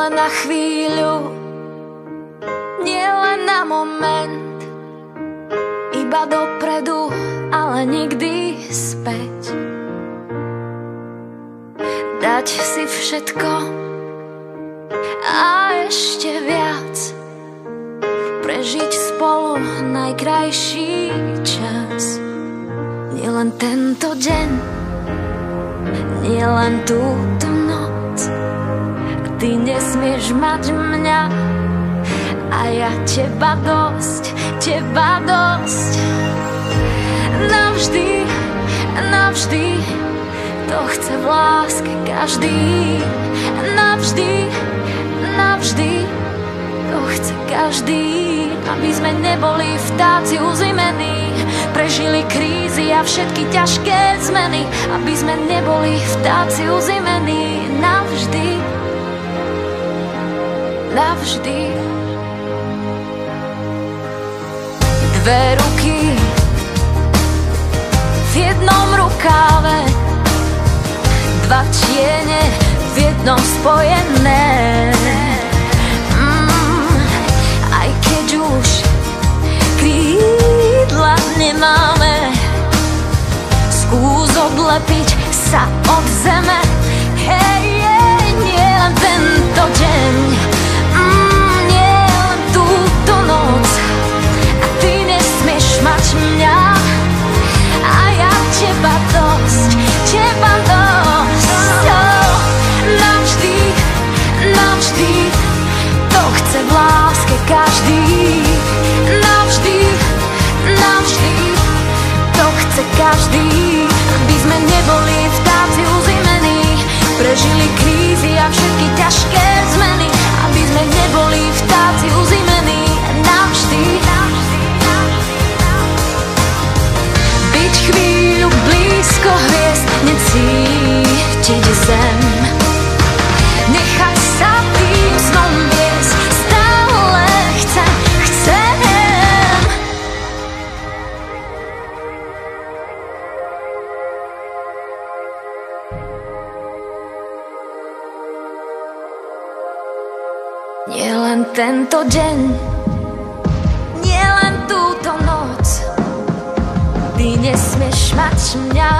len na chvíľu, nie len na moment, iba dopredu, ale nikdy späť. Dať si všetko a ešte viac, prežiť spolu najkrajší čas. Nielen tento deň, nielen túto noc, ty nesmieš mať mňa a ja teba dosť, teba dosť. Navždy, navždy, to chce v láske každý. Navždy, navždy, to chce každý. Aby sme neboli vtáci uzimení, prežili krízy a všetky ťažké zmeny. Aby sme neboli vtáci uzimení navždy, navždy. Dve ruky v jednom rukáve, dva tiene v jednom spojené. Aj keď už krídla nemáme, skús odlepiť sa od zeme. Hej, nie len tento deň, nie len túto noc, a ty nesmieš mať mňa a ja teba dosť, teba dosť. Navždy, navždy, to chce v láske každý. Navždy, navždy, to chce každý. Aby sme neboli vtáci uzimení, prežili krízy a všetky ťažké zmeny. Aby sme neboli vtáci uzimení navždy. Byť chvíľu blízko hviezd, necítiť zem, nechaj sa tým snom viesť, stále chcem. Nie len tento deň, nie len túto noc, ty nesmieš mať mňa